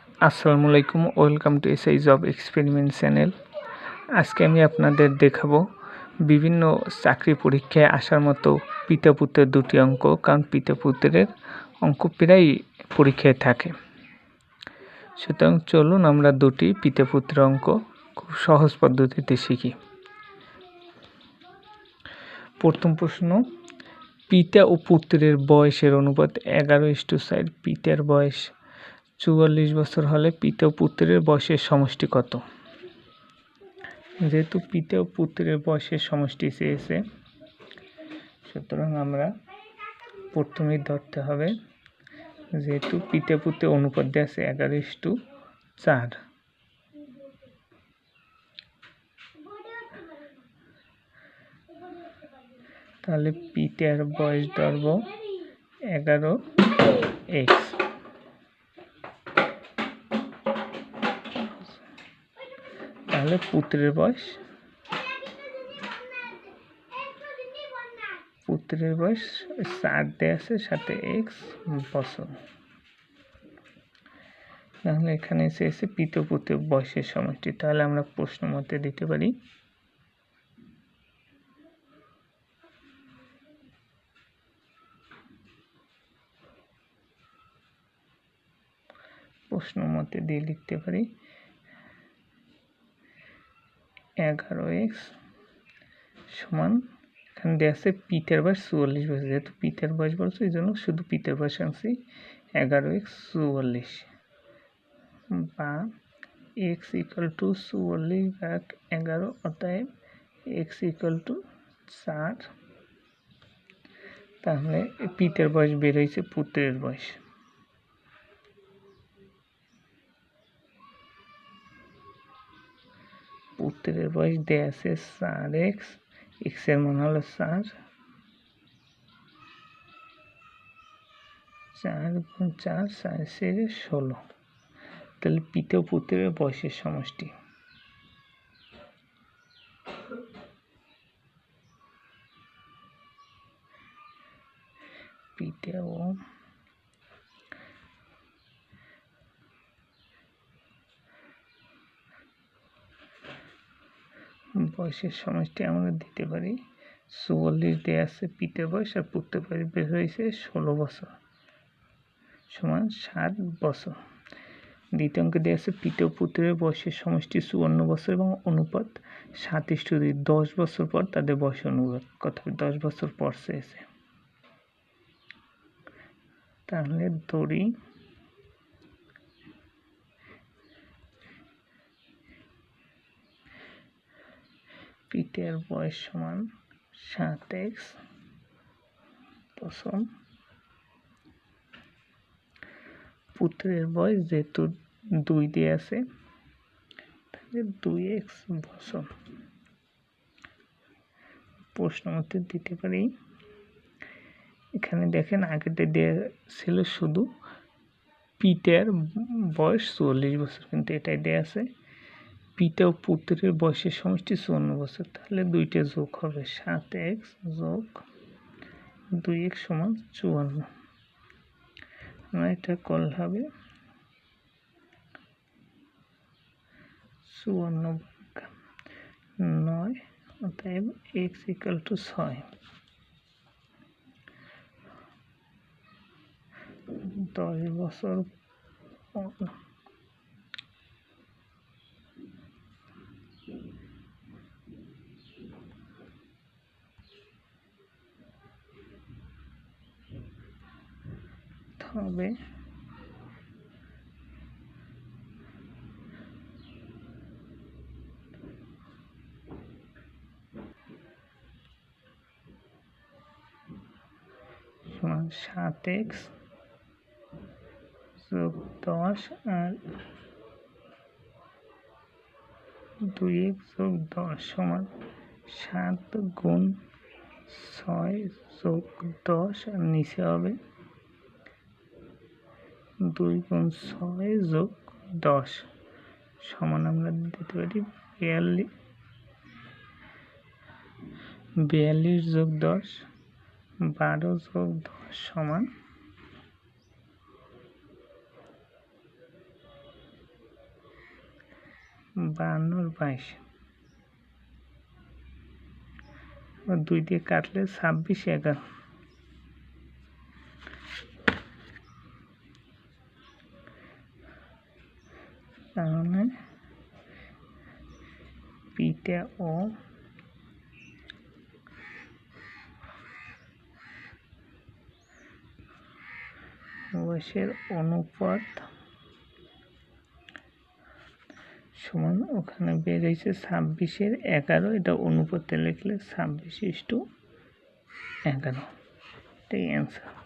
আসসালামু আলাইকুম, welcome to SI job experiment channel. আজকে আমি আপনাদের দেখাবো বিভিন্ন চাকরি পরীক্ষায় আসার মতো পিতা পুত্রের দুটি অঙ্ক, কারণ পিতা পুত্রের অঙ্ক প্রায় পরীক্ষায় থাকে। সুতরাং চলুন আমরা দুটি পিতা পুত্রের অঙ্ক খুব সহজ পদ্ধতিতে শিখি। প্রথম প্রশ্ন, পিতা ও পুত্রের বয়সের অনুপাত 11:4। পিতার বয়স 44 বছর হলে পিতা ও পুত্রের বয়সের সমষ্টি কত? যেহেতু পিতা ও পুত্রের বয়সের সমষ্টি চেয়েছে, সুতরাং আমরা প্রথমেই ধরতে হবে, যেহেতু পিতা পুত্রের অনুপাত দেওয়া আছে 11:4, তাহলে পিতার বয়স ধরব 11x, তাহলে পুত্রের বয়স 4 দেওয়া আছে, সাথে x বছর। তাহলে এখানে এসে পিতা পুত্রের বয়সের সমষ্টি, তাহলে আমরা প্রশ্ন মতে দিতে পারি লিখতে পারি 11x সমান, এখানে দেওয়া আছে পিতার বয়স 44 বছর, যেহেতু পিতার বয়স বলছে এই জন্য শুধু পিতার বয়স আনছি 11x 44, বা x = 44/11, অতএব x = 4। তাহলে পিতার বয়স বের হয়েছে পুত্রের বয়স। পুত্রের বয়স দেয়া আছে 4x, x এর মান হলো 4, 4 × 4 4 16। তাহলে পিতা ও পুত্রের বয়সের সমষ্টি। পিতা ও বয়সের সমষ্টি আমরা দিতে পারি 44 দেওয়া আছে পিতার বয়স, আর পুত্রের বয়স বের হয়েছে 16 বছর, সমান 7 বছর। দ্বিতীয় অঙ্কে দেওয়া আছে পিতা ও পুত্রের বয়সের সমষ্টি 54 বছর এবং অনুপাত 7:2। 10 বছর পর তাদের বয়সের অনুপাত কত হবে? 10 বছর পর চেয়েছে, তাহলে ধরি পিতার বয়স সমান 7x বছর, পুত্রের বয়স যেহেতু 2 দিয়ে আছে, তাহলে 2x বছর। প্রশ্ন মতে দিতে পারি, এখানে দেখেন আগেটা দেওয়া ছিল শুধু পিতার বয়স 44 বছর, কিন্তু এটাই দেওয়া আছে পিতা ও পুত্রের বয়সের সমষ্টি 54 বছর, তাহলে দুইটা যোগ হবে, 7x যোগ 2x সমান 54। আমরা এটা করলে হবে 54/9, অতএব x = 6। 10 বছর হবে সমান 7x যোগ 10 আর 2x যোগ 10 সমান 7 × 6 যোগ 10, আর নিচে হবে 2 × 6 যোগ 10 সমান, আমরা দিতে পারি 42 যোগ 10 12 যোগ 10 সমান 52 আর 22 2 দিয়ে কাটলে 26 11 তাহলে পিটা ও বয়সের অনুপাত সমান ওখানে বের হয়েছে 26 এর 11 এটা অনুপাতে লিখলে 26:11 এটাই অ্যান্সার।